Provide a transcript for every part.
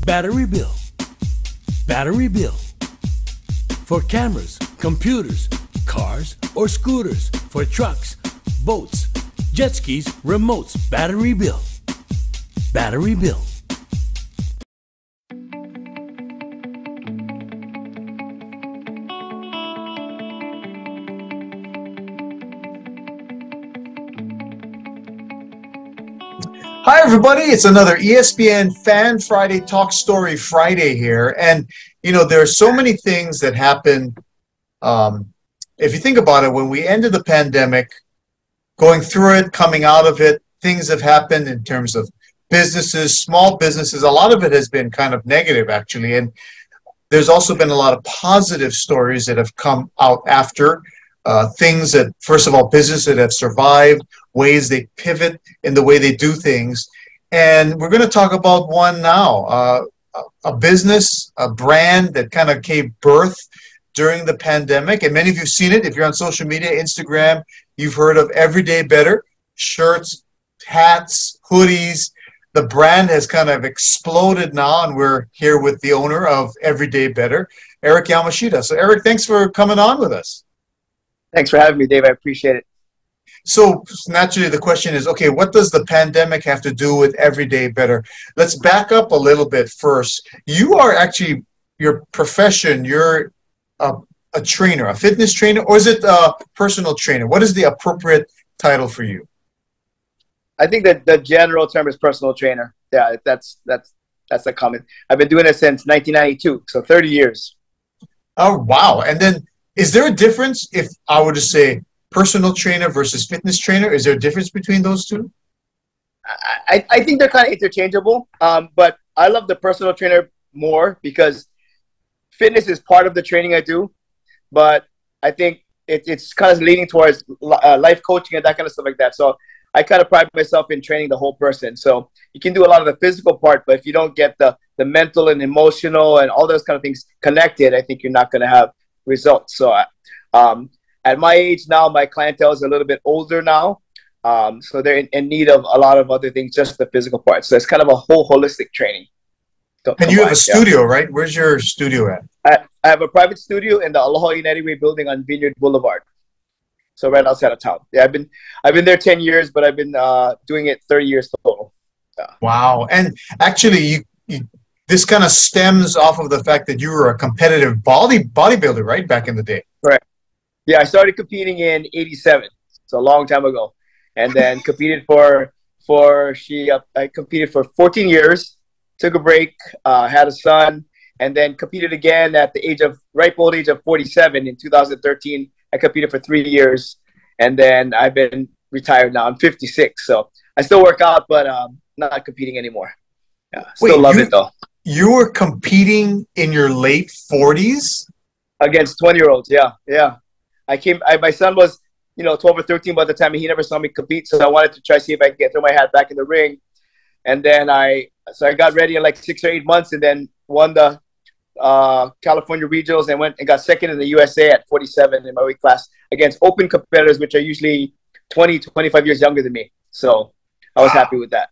Battery Bill. Battery Bill. For cameras, computers, cars, or scooters. For trucks, boats, jet skis, remotes. Battery Bill. Battery Bill. Hi, everybody. It's another ESPN Fan Friday Talk Story Friday here. And, you know, there are so many things that happen. If you think about it, when we ended the pandemic, going through it, coming out of it, things have happened in terms of businesses, small businesses. A lot of it has been kind of negative, actually. And there's also been a lot of positive stories that have come out after. Things that, first of all, businesses that have survived, ways they pivot in the way they do things. And we're going to talk about one now, a business, a brand that kind of gave birth during the pandemic. And many of you have seen it. If you're on social media, Instagram, you've heard of Everyday Better, shirts, hats, hoodies. The brand has kind of exploded now, and we're here with the owner of Everyday Better, Eric Yamashita. So, Eric, thanks for coming on with us. Thanks for having me, Dave. I appreciate it. So naturally, the question is, okay, what does the pandemic have to do with Everyday Better? Let's back up a little bit first. You are actually, your profession, you're a trainer, a fitness trainer, or is it a personal trainer? What is the appropriate title for you? I think that the general term is personal trainer. Yeah, that's the common. I've been doing it since 1992, so 30 years. Oh, wow. And then, is there a difference if I were to say personal trainer versus fitness trainer? Is there a difference between those two? I think they're kind of interchangeable, but I love the personal trainer more because fitness is part of the training I do, but I think it's kind of leaning towards life coaching and that kind of stuff like that. So I kind of pride myself in training the whole person. So you can do a lot of the physical part, but if you don't get the mental and emotional and all those kind of things connected, I think you're not going to have results. So at my age now, my clientele is a little bit older now, so they're in need of a lot of other things, just the physical part. So it's kind of a whole holistic training. And you have a studio, right? Where's your studio at? I have a private studio in the Aloha United Way building on Vineyard Boulevard, so right outside of town. Yeah, I've been there 10 years, but I've been doing it 30 years total. Yeah. Wow. And actually, this kind of stems off of the fact that you were a competitive bodybuilder, right, back in the day? Right. Yeah, I started competing in '87, so a long time ago, and then competed I competed for 14 years, took a break, had a son, and then competed again at the ripe old age of 47 in 2013. I competed for 3 years, and then I've been retired now. I'm 56, so I still work out, but not competing anymore. Yeah, still love it though. You were competing in your late 40s? Against 20-year-olds, yeah. My son was, 12 or 13 by the time, and he never saw me compete, so I wanted to try to see if I could throw my hat back in the ring. And then I got ready in like 6 or 8 months, and then won the California regionals and went and got second in the USA at 47 in my weight class against open competitors, which are usually 20, 25 years younger than me. So I was happy with that.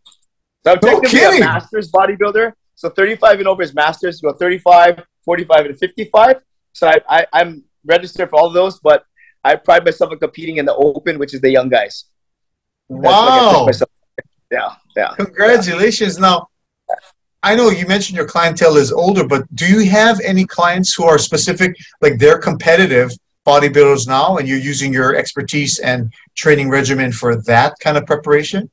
So I'm technically a master's bodybuilder. So 35 and over is masters. You go 35, 45, and 55. So I'm registered for all of those, but I pride myself in competing in the open, which is the young guys. Wow. Yeah. Congratulations. Yeah. Now, I know you mentioned your clientele is older, but do you have any clients who are specific, like they're competitive bodybuilders now, and you're using your expertise and training regimen for that kind of preparation?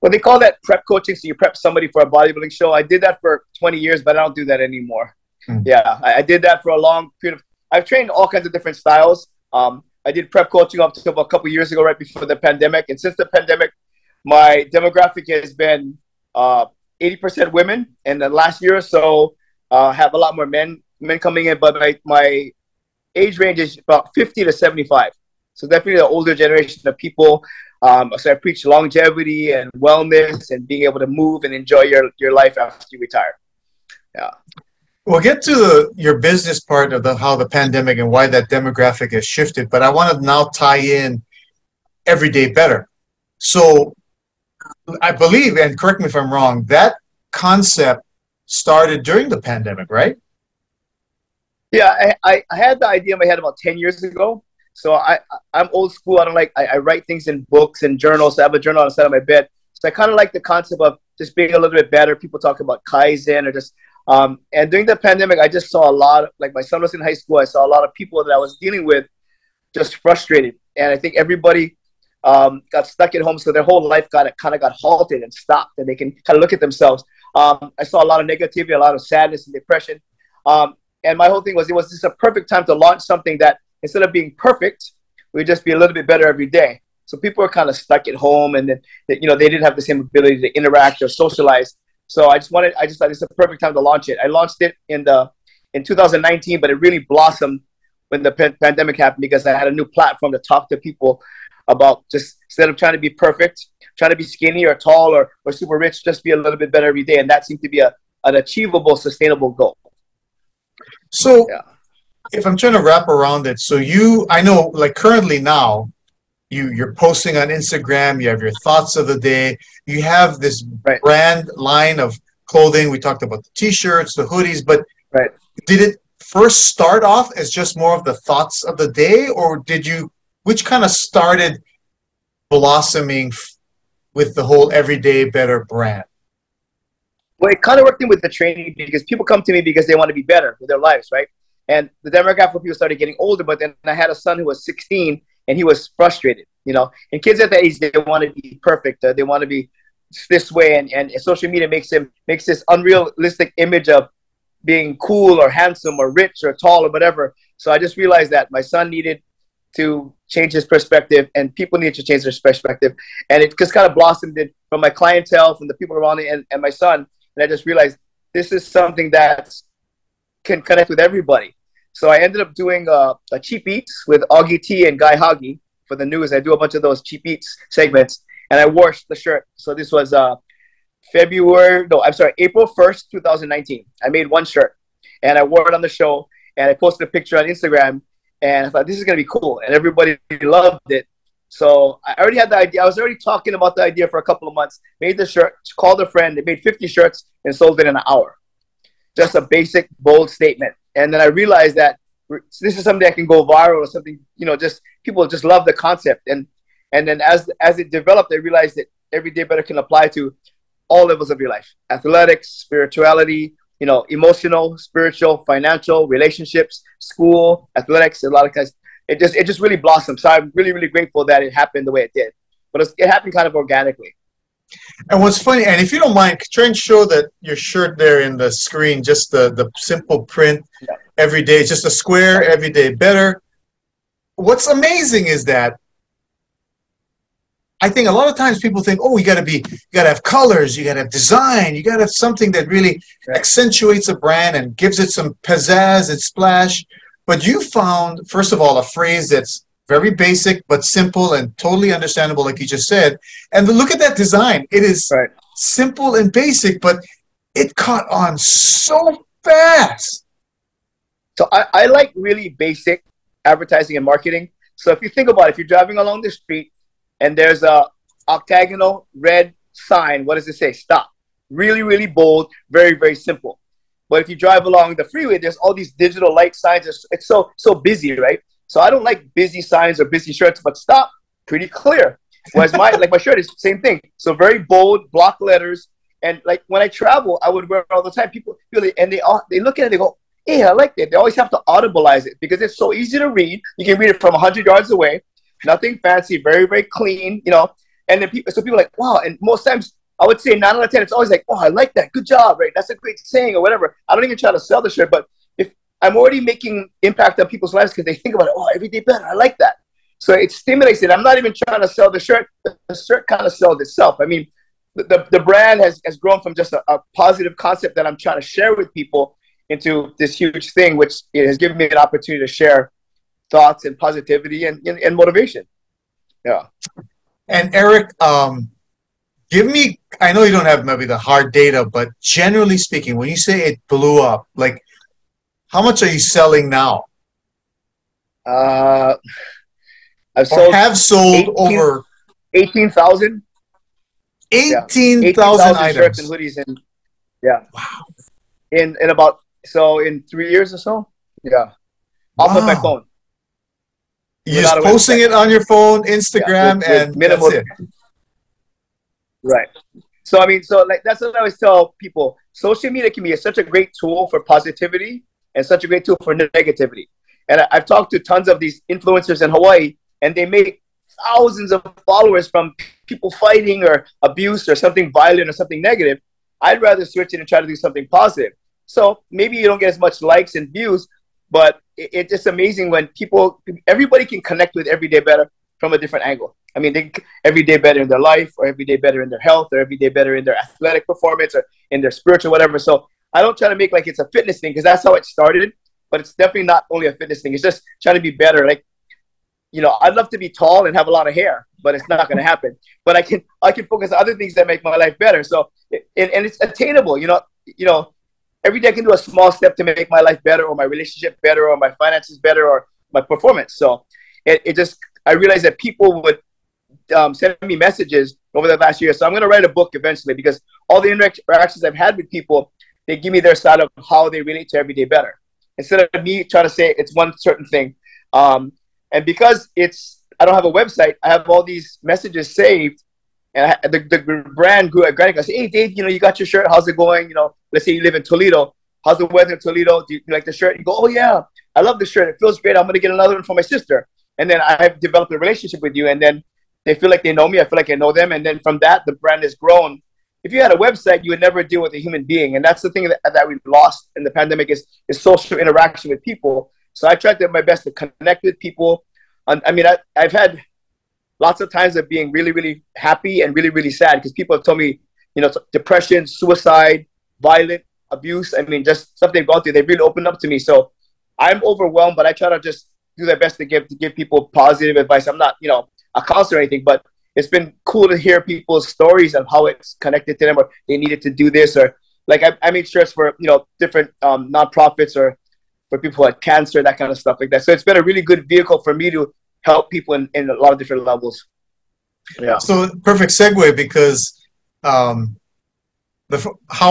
Well, they call that prep coaching. So you prep somebody for a bodybuilding show. I did that for 20 years, but I don't do that anymore. Yeah, I did that for a long period of. I've trained all kinds of different styles. I did prep coaching up to a couple years ago, right before the pandemic. And since the pandemic, my demographic has been 80% women. And the last year or so, have a lot more men coming in. But my age range is about 50 to 75. So definitely the older generation of people. So I preach longevity and wellness and being able to move and enjoy your life after you retire. Yeah. We'll get to your business part of how the pandemic and why that demographic has shifted, but I want to now tie in Everyday Better. So I believe, and correct me if I'm wrong, that concept started during the pandemic, right? Yeah, I had the idea in my head about 10 years ago. So I'm old school. I write things in books and journals. So I have a journal on the side of my bed. So I kind of like the concept of just being a little bit better. People talk about Kaizen or just, and during the pandemic, I just saw a lot of, like my son was in high school. I saw a lot of people that I was dealing with just frustrated. And I think everybody got stuck at home. So their whole life got halted and stopped, and they can kind of look at themselves. I saw a lot of negativity, a lot of sadness and depression. And my whole thing was, it was just a perfect time to launch something that instead of being perfect, we'd just be a little bit better every day. So people were kind of stuck at home, and then, they didn't have the same ability to interact or socialize. So I just thought it's a perfect time to launch it. I launched it in 2019, but it really blossomed when the pandemic happened, because I had a new platform to talk to people about, just instead of trying to be perfect, trying to be skinny or tall or super rich, just be a little bit better every day. And that seemed to be an achievable, sustainable goal. So if I'm trying to wrap around it, so I know like currently now, you're posting on Instagram, you have your thoughts of the day, you have this brand line of clothing. We talked about the t-shirts, the hoodies, but did it first start off as just more of the thoughts of the day, or which kind of started blossoming with the whole Everyday Better brand? Well, it kind of worked in with the training, because people come to me because they want to be better with their lives, right? And the demographic of people started getting older, but then I had a son who was 16, and he was frustrated, And kids at that age, they want to be perfect. They want to be this way, and social media makes this unrealistic image of being cool or handsome or rich or tall or whatever. So I just realized that my son needed to change his perspective, and people need to change their perspective. And it just kind of blossomed from my clientele, from the people around me, and my son. And I just realized this is something that can connect with everybody. So I ended up doing a Cheap Eats with Augie T and Guy Hoggy for the news. I do a bunch of those Cheap Eats segments, and I wore the shirt. So this was April 1st, 2019. I made one shirt, and I wore it on the show, and I posted a picture on Instagram, and I thought, this is going to be cool, and everybody loved it. So I already had the idea. I was already talking about the idea for a couple of months, made the shirt, called a friend. They made 50 shirts and sold it in an hour. Just a basic, bold statement. And then I realized that this is something that can go viral, or something, just people just love the concept. And then as it developed, I realized that Everyday Better can apply to all levels of your life: athletics, spirituality, emotional, spiritual, financial, relationships, school, athletics, a lot of guys. It just really blossomed. So I'm really, really grateful that it happened the way it did. But it happened kind of organically. And what's funny, and if you don't mind, try and show that your shirt there in the screen, just the simple print, every day, just a square, Everyday Better. What's amazing is that I think a lot of times people think, oh, you got to have colors, you got to have design, you got to have something that really accentuates a brand and gives it some pizzazz and splash. But you found, first of all, a phrase that's very basic but simple and totally understandable, like you just said. And look at that design. It is simple and basic, but it caught on so fast. So I like really basic advertising and marketing. So if you think about it, if you're driving along the street and there's a octagonal red sign, what does it say? Stop. Really, really bold, very, very simple. But if you drive along the freeway, there's all these digital light signs. It's so busy, right? So I don't like busy signs or busy shirts, but stop, pretty clear. Whereas my shirt is the same thing. So very bold, block letters. And like when I travel, I would wear it all the time. People really, and they look at it and they go, hey, I like that. They always have to audibilize it because it's so easy to read. You can read it from 100 yards away. Nothing fancy, very, very clean, And then people are like, wow. And most times I would say 9 out of 10, it's always like, oh, I like that. Good job, right? That's a great saying or whatever. I don't even try to sell the shirt, but if I'm already making impact on people's lives because they think about it, oh, Everyday Better, I like that. So it stimulates it. I'm not even trying to sell the shirt. The shirt kind of sells itself. I mean, the brand has grown from just a positive concept that I'm trying to share with people into this huge thing, which it has given me an opportunity to share thoughts and positivity and motivation. Yeah. And Eric, give me, I know you don't have maybe the hard data, but generally speaking, when you say it blew up, like how much are you selling now? I've sold over 18,000. 18,000 items. Shirts and hoodies, and yeah. Wow. in about in 3 years or so. Yeah, off of my Wow. phone. You're just posting it on your phone, Instagram, with and minimal. that's it. Right. So I mean, so like that's what I always tell people. Social media can be such a great tool for positivity and such a great tool for negativity. And I've talked to tons of these influencers in Hawaii, and they make thousands of followers from people fighting or abuse or something violent or something negative. I'd rather switch it and try to do something positive. So maybe you don't get as much likes and views, but it's just amazing when everybody can connect with Everyday Better from a different angle. I mean, they every day better in their life, or every day better in their health, or every day better in their athletic performance, or in their spiritual whatever. So I don't try to make like it's a fitness thing, because that's how it started. But it's definitely not only a fitness thing. It's just trying to be better. Like, I'd love to be tall and have a lot of hair, but it's not going to happen. But I can focus on other things that make my life better. So and it's attainable. Every day I can do a small step to make my life better, or my relationship better, or my finances better, or my performance. So I realized that people would send me messages over the last year. So I'm going to write a book eventually, because all the interactions I've had with people, they give me their side of how they relate to Everyday Better, instead of me trying to say it's one certain thing. And because I don't have a website, I have all these messages saved. And the brand grew at Granite. I say, hey, Dave, you got your shirt. How's it going? Let's say you live in Toledo. How's the weather in Toledo? Do you like the shirt? You go, oh, yeah, I love the shirt. It feels great. I'm going to get another one for my sister. And then I have developed a relationship with you. And then they feel like they know me. I feel like I know them. And then from that, the brand has grown. If you had a website, you would never deal with a human being. And that's the thing that we've lost in the pandemic is social interaction with people. So I tried to do my best to connect with people. I've had lots of times of being really, really happy and really, really sad, because people have told me, depression, suicide, violent abuse. Just stuff they've gone through. They've really opened up to me. So I'm overwhelmed, but I try to just do their best to give people positive advice. I'm not, a counselor or anything, but it's been cool to hear people's stories of how it's connected to them, or they needed to do this, or like I made shirts for, different nonprofits, or for people who had cancer, that kind of stuff like that. So it's been a really good vehicle for me to help people in a lot of different levels. Yeah. So perfect segue, because how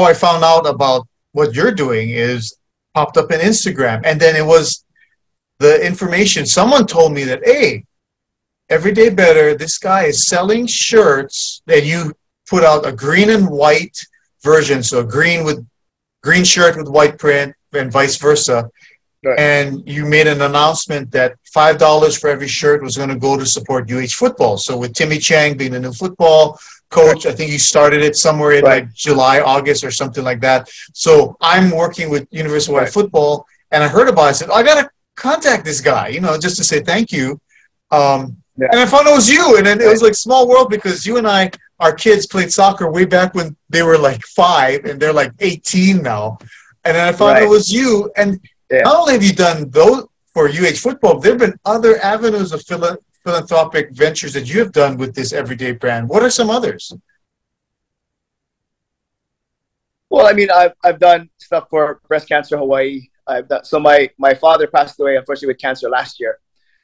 I found out about what you're doing is popped up in Instagram, and then it was the information. Someone told me that, hey, Everyday Better, this guy is selling shirts that you put out a green and white version, so a green shirt with white print and vice versa. Right. And you made an announcement that $5 for every shirt was going to go to support UH football. So with Timmy Chang being the new football coach, I think you started it somewhere in like July, August or something like that. So I'm working with University of Hawaii football, and I heard about it. I said, I got to contact this guy, just to say thank you. And I found it was you. And then it was like small world, because you and our kids played soccer way back when they were like 5, and they're like 18 now. And then I found it was you. And not only have you done those for UH football, there have been other avenues of philanthropic ventures that you have done with this Everyday brand. What are some others? Well, I've done stuff for Breast Cancer Hawaii. So my father passed away, unfortunately, with cancer last year.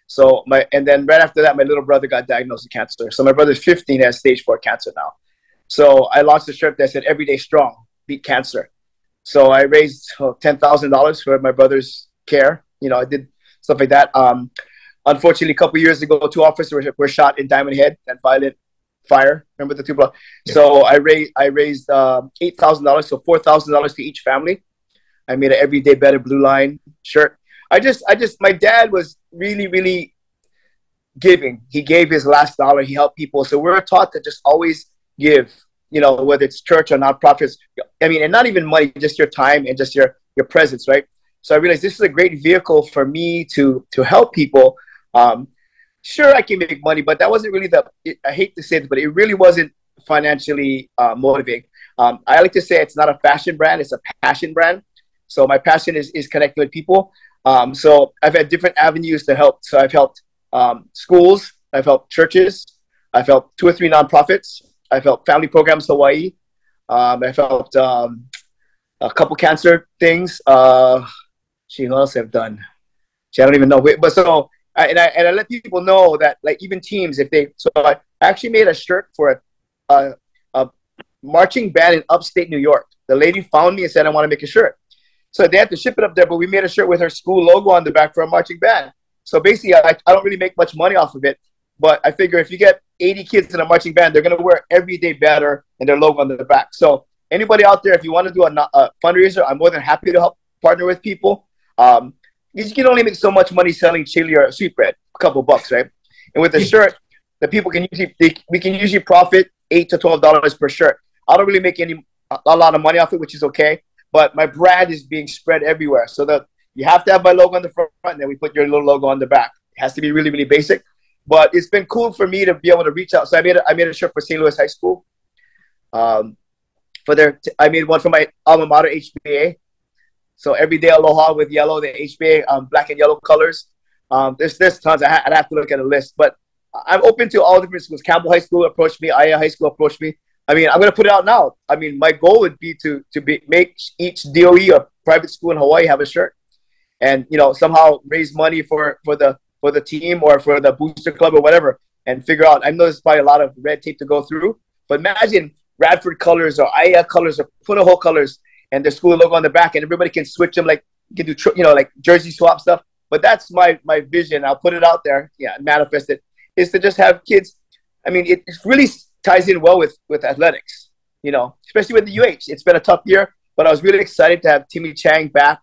So and then right after that, my little brother got diagnosed with cancer. So my brother's 15, has stage 4 cancer now. So I launched a shirt that said "Everyday Strong, Beat Cancer." So I raised $10,000 for my brother's care. I did stuff like that. Unfortunately, a couple of years ago, 2 officers were shot in Diamond Head and violent fire. Remember the 2 blocks? Yeah. So I raised $8,000, so $4,000 to each family. I made an Everyday Better blue line shirt. My dad was really, really giving. He gave his last dollar. He helped people. So we're taught to just always give, whether it's church or nonprofits. And not even money, just your time and just your presence, right? So I realized this is a great vehicle for me to help people. Sure, I can make money, but that wasn't really I hate to say this, but it really wasn't financially motivating. I like to say it's not a fashion brand, it's a passion brand. So my passion is connecting with people. So I've had different avenues to help. So I've helped schools, I've helped churches, I've helped 2 or 3 nonprofits, I've helped family programs Hawaii, I've helped a couple cancer things. What else I've done? I don't even know. But so I let people know that, like, even teams, I actually made a shirt for a marching band in upstate New York. The lady found me and said, I want to make a shirt. So they had to ship it up there, but we made a shirt with her school logo on the back for a marching band. So basically, I don't really make much money off of it, but I figure if you get 80 kids in a marching band, they're going to wear Everyday Better and their logo on the back. So anybody out there, if you want to do a fundraiser, I'm more than happy to help partner with people. You can only make so much money selling chili or sweetbread, a couple bucks, right? And with the shirt, the people can we can usually profit $8 to $12 per shirt. I don't really make a lot of money off it, which is okay. But my brand is being spread everywhere, so that you have to have my logo on the front, and then we put your little logo on the back. It has to be really, really basic. But it's been cool for me to be able to reach out. So I made a shirt for St. Louis High School. I made one for my alma mater, HBA. So Everyday Aloha with yellow, the HBA black and yellow colors. There's tons. I'd have to look at a list, but I'm open to all different schools. Campbell High School approached me. Aya High School approached me. I mean, I'm going to put it out now. I mean, my goal would be to make each DOE or private school in Hawaii have a shirt, and somehow raise money for the team or for the booster club or whatever, and figure out. I know there's probably a lot of red tape to go through, but imagine Radford colors or Aya colors or Punahou colors and their school logo on the back, and everybody can switch them, like you can do like jersey swap stuff. But that's my vision. I'll put it out there. Yeah, manifest it. Is to just have kids. I mean, it really ties in well with athletics, especially with the UH. It's been a tough year, but I was really excited to have Timmy Chang back,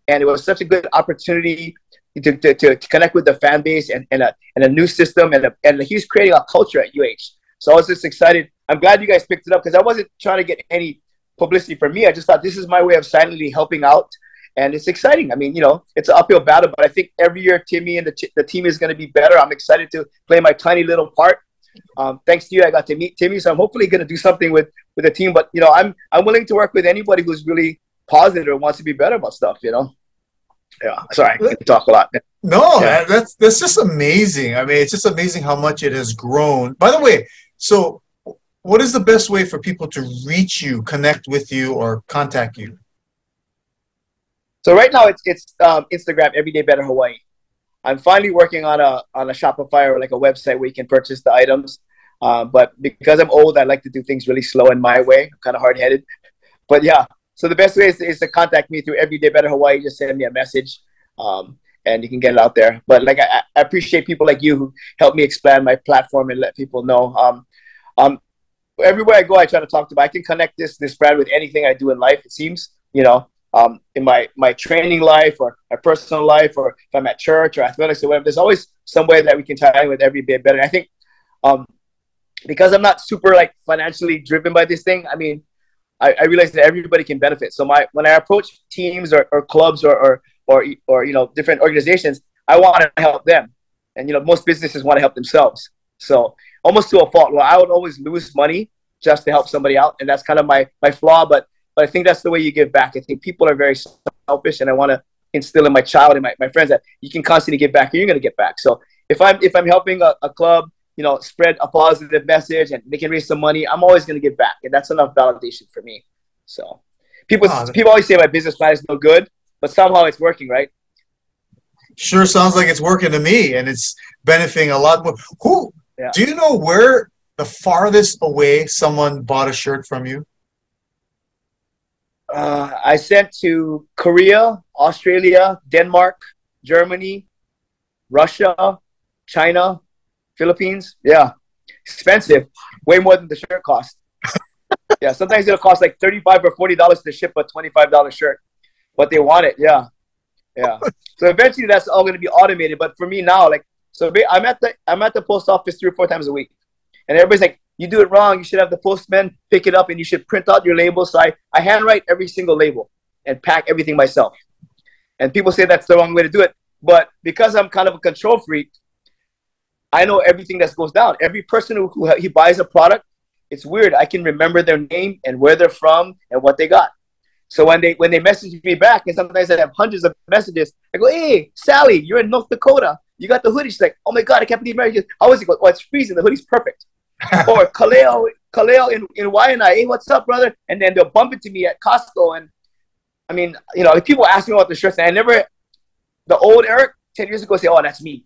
and it was such a good opportunity to connect with the fan base and a new system, and he's creating a culture at UH. So I was just excited. I'm glad you guys picked it up, because I wasn't trying to get any publicity for me. I just thought this is my way of silently helping out, and it's exciting. I mean, it's an uphill battle, but I think every year Timmy and the team is going to be better. I'm excited to play my tiny little part. Thanks to you, I got to meet Timmy, so I'm hopefully going to do something with the team. But I'm willing to work with anybody who's really positive and wants to be better about stuff. Yeah, sorry, I can talk a lot. No, yeah. That's just amazing. I mean, it's just amazing how much it has grown. By the way, so what is the best way for people to reach you, connect with you, or contact you? So right now it's Instagram, Everyday Better Hawaii. I'm finally working on a Shopify or like a website where you can purchase the items. But because I'm old, I like to do things really slow in my way. I'm kind of hard-headed. But yeah, so the best way is to contact me through Everyday Better Hawaii. Just send me a message, and you can get it out there. But like I appreciate people like you who help me expand my platform and let people know. Everywhere I go, I try to talk to them. I can connect this brand with anything I do in life, it seems, in my training life or my personal life, or if I'm at church or athletics or whatever. There's always some way that we can tie in with Everyday Better. And I think because I'm not super like financially driven by this thing, I mean, I realize that everybody can benefit. So when I approach teams or clubs or different organizations, I want to help them. And most businesses want to help themselves. So almost to a fault. Well, I would always lose money just to help somebody out, and that's kind of my flaw. But I think that's the way you give back. I think people are very selfish, and I want to instill in my child and my friends that you can constantly give back, and you're going to get back. So if I'm helping a club, spread a positive message and they can raise some money, I'm always going to give back, and that's enough validation for me. So people always say my business plan is no good, but somehow it's working, right? Sure, sounds like it's working to me, and it's benefiting a lot more. Do you know where the farthest away someone bought a shirt from you? I sent to Korea, Australia, Denmark, Germany, Russia, China, Philippines. Yeah, expensive, way more than the shirt cost. Yeah, sometimes it'll cost like $35 or $40 to ship a $25 shirt, but they want it. Yeah. So eventually that's all going to be automated. But for me now, I'm at the post office 3 or 4 times a week, and everybody's like, you do it wrong. You should have the postman pick it up, and you should print out your label. So I handwrite every single label and pack everything myself. And people say that's the wrong way to do it. But because I'm kind of a control freak, I know everything that goes down. Every person who he buys a product, it's weird. I can remember their name and where they're from and what they got. So when they message me back, and sometimes I have hundreds of messages, I go, hey, Sally, you're in North Dakota. You got the hoodie. She's like, oh my God, I can't believe America. How is it? Oh, it's freezing. The hoodie's perfect. Or Kaleo in Waianae, hey, what's up, brother? And then they'll bump into me at Costco. And I mean, people ask me about the shirts, and the old Eric 10 years ago say, oh, that's me.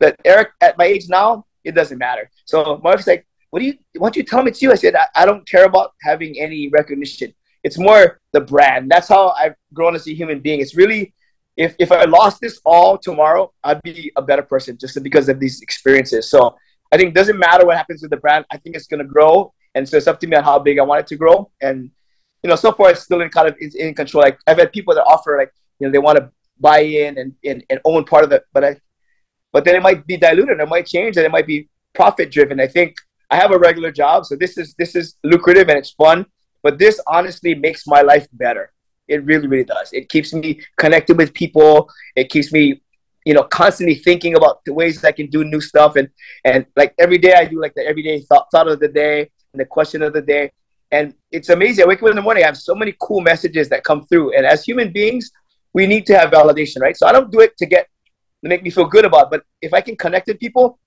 But Eric at my age now, it doesn't matter. So my wife's like, why don't you tell me it's you? I said, I don't care about having any recognition. It's more the brand. That's how I've grown as a human being. It's really, if I lost this all tomorrow, I'd be a better person just because of these experiences. So I think it doesn't matter what happens with the brand. I think it's going to grow. And so it's up to me on how big I want it to grow. And, so far it's still in control. Like I've had people that offer, like, they want to buy in and own part of it, but then it might be diluted, it might change, and it might be profit driven. I think I have a regular job, so this is lucrative and it's fun, but this honestly makes my life better. It really, really does. It keeps me connected with people. It keeps me, constantly thinking about the ways I can do new stuff. And like every day I do like the everyday thought of the day and the question of the day. And it's amazing. I wake up in the morning, I have so many cool messages that come through. And as human beings, we need to have validation, right? So I don't do it to make me feel good about it, but if I can connect with people,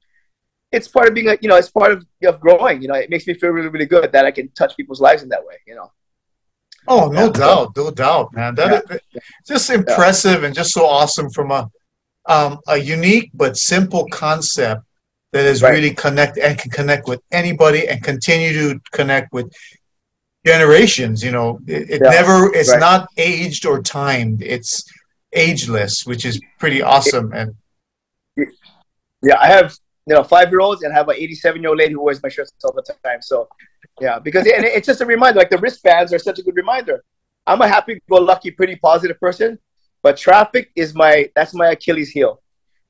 it's part of being it's part of growing. It makes me feel really, really good that I can touch people's lives in that way. Oh, no doubt, man. Just impressive and just so awesome from a unique but simple concept that is really can connect with anybody and continue to connect with generations. It's not aged or timed. It's ageless, which is pretty awesome. And I have 5-year-olds and I have an 87-year-old lady who wears my shirts all the time. So because it's just a reminder. Like the wristbands are such a good reminder. I'm a happy-go-lucky, pretty positive person, but traffic is that's my Achilles heel.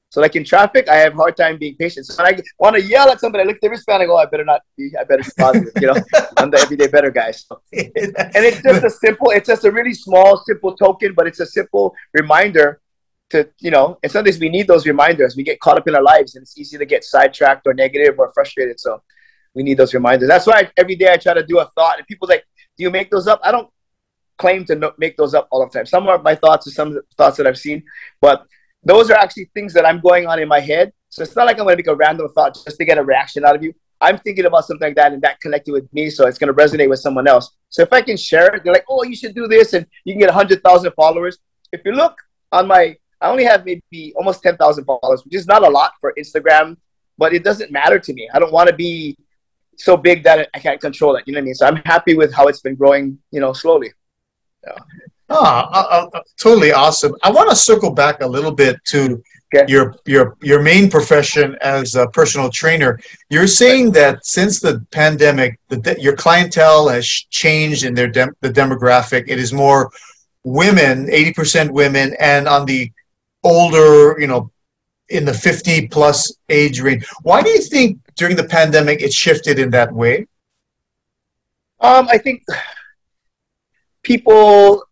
So like in traffic, I have a hard time being patient. So when I want to yell at somebody, I look at the wristband, I go, I better be positive. I'm the everyday better guy. So. And it's just a really small, simple token, but it's a simple reminder to, and sometimes we need those reminders. We get caught up in our lives and it's easy to get sidetracked or negative or frustrated. So we need those reminders. That's why every day I try to do a thought, and people's like, do you make those up? I don't claim to make those up all the time. Some are my thoughts and some of the thoughts that I've seen, but those are actually things that I'm going on in my head. So it's not like I'm going to make a random thought just to get a reaction out of you. I'm thinking about something like that and that connected with me, so it's going to resonate with someone else. So if I can share it, they're like, oh, you should do this, and you can get 100,000 followers. If you look on I only have maybe almost 10,000 followers, which is not a lot for Instagram, but it doesn't matter to me. I don't want to be so big that I can't control it. You know what I mean? So I'm happy with how it's been growing, slowly. Totally awesome. I want to circle back a little bit to your main profession as a personal trainer. You're saying that since the pandemic, your clientele has changed in the demographic. It is more women, 80% women, and on the older, in the 50+ age range. Why do you think during the pandemic it shifted in that way? I think people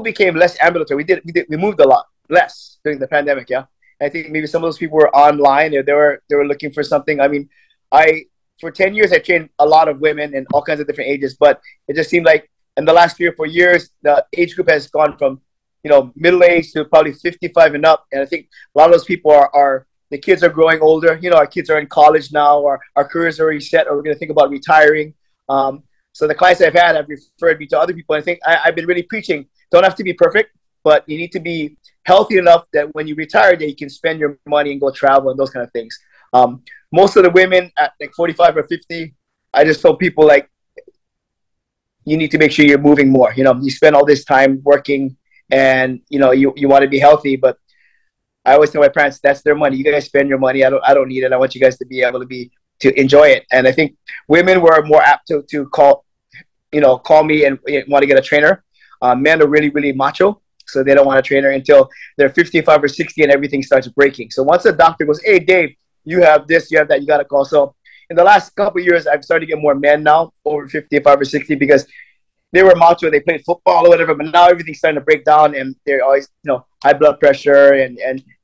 became less ambulatory. We moved a lot less during the pandemic. Yeah, I think maybe some of those people were online, or they were looking for something. I mean, for 10 years I trained a lot of women in all kinds of different ages, but it just seemed like in the last 3 or 4 years the age group has gone from middle age to probably 55 and up. And I think a lot of those people are the kids are growing older. Our kids are in college now, or our careers are already set, or we're going to think about retiring. So the clients I've had have referred me to other people. I think I've been really preaching, don't have to be perfect, but you need to be healthy enough that when you retire, that you can spend your money and go travel and those kind of things. Most of the women at like 45 or 50, I just told people, like, you need to make sure you're moving more. You spend all this time working and, you want to be healthy, but I always tell my parents, that's their money. You guys spend your money. I don't need it. I want you guys to be able to enjoy it. And I think women were more apt to call me and want to get a trainer. Men are really, really macho, so they don't want a trainer until they're 55 or 60 and everything starts breaking. So once a doctor goes, hey, Dave, you have this, you have that, you got to call. So in the last couple of years, I've started to get more men now over 55 or 60 because they were macho, they played football or whatever, but now everything's starting to break down and they're always, high blood pressure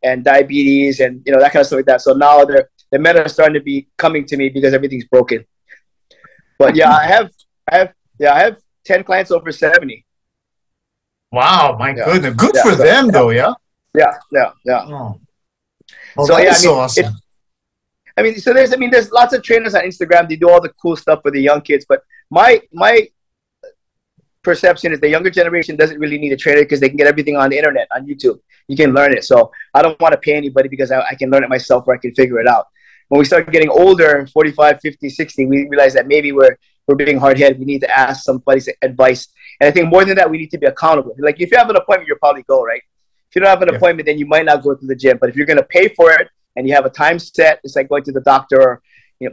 and diabetes and, that kind of stuff like that. So now the men are starting to be coming to me because everything's broken. But yeah, I have 10 clients over 70. Wow, my goodness. Good for them, though, yeah? Yeah. Oh. Well, So, that is so awesome. There's lots of trainers on Instagram. They do all the cool stuff for the young kids. But my perception is the younger generation doesn't really need a trainer because they can get everything on the internet, on YouTube. You can learn it. So I don't want to pay anybody because I can learn it myself or I can figure it out. When we start getting older, 45, 50, 60, we realize that maybe we're we're being hard-headed. We need to ask somebody's advice. And I think more than that, we need to be accountable. Like if you have an appointment, you'll probably go, right? If you don't have an appointment, then you might not go to the gym. But if you're going to pay for it and you have a time set, it's like going to the doctor. Or,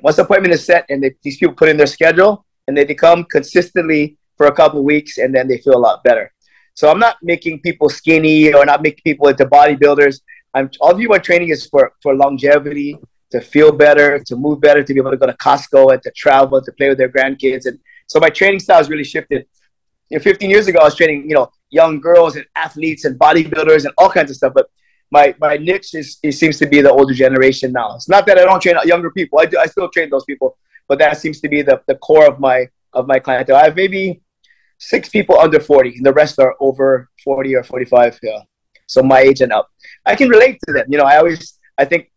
once the appointment is set and these people put in their schedule and they come consistently for a couple of weeks, and then they feel a lot better. So I'm not making people skinny or not making people into bodybuilders. All of you are training is for longevity, to feel better, to move better, to be able to go to Costco and to travel, to play with their grandkids. And so my training style has really shifted. 15 years ago, I was training, young girls and athletes and bodybuilders and all kinds of stuff. But my niche seems to be the older generation now. It's not that I don't train younger people. I still train those people, but that seems to be the core of my clientele. I have maybe 6 people under 40, and the rest are over 40 or 45. Yeah. So my age and up. I can relate to them. I think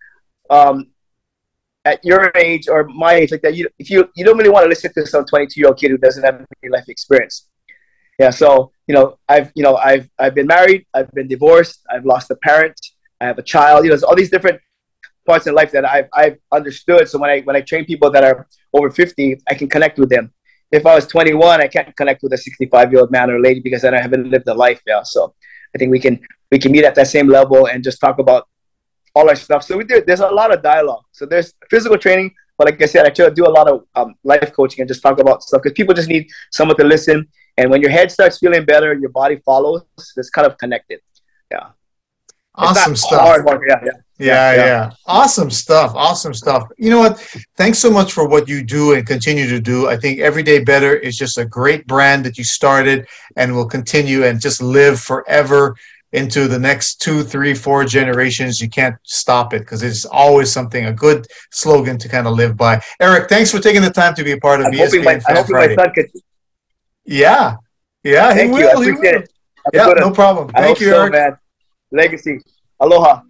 at your age or my age, like that, if you don't really want to listen to some 22-year-old kid who doesn't have any life experience. Yeah. So, I've been married, I've been divorced, I've lost a parent, I have a child, there's all these different parts in life that I've understood. So when I train people that are over 50, I can connect with them. If I was 21, I can't connect with a 65-year-old man or lady because then I haven't lived a life. Yeah. So I think we can meet at that same level and just talk about all our stuff. So there's a lot of dialogue. So there's physical training, but like I said, I try to do a lot of life coaching and just talk about stuff because people just need someone to listen. And when your head starts feeling better, your body follows. It's kind of connected. Yeah. Awesome stuff. Yeah. Awesome stuff. Awesome stuff. You know what? Thanks so much for what you do and continue to do. I think Everyday Better is just a great brand that you started and will continue and just live forever into the next 2, 3, 4 generations. You can't stop it because it's always a good slogan to kind of live by. Eric, thanks for taking the time to be a part of ESPN Fan Friday. My son could. Yeah. Thank you. I appreciate it. Yeah, no problem. Thank you, Eric. Man. Legacy. Aloha.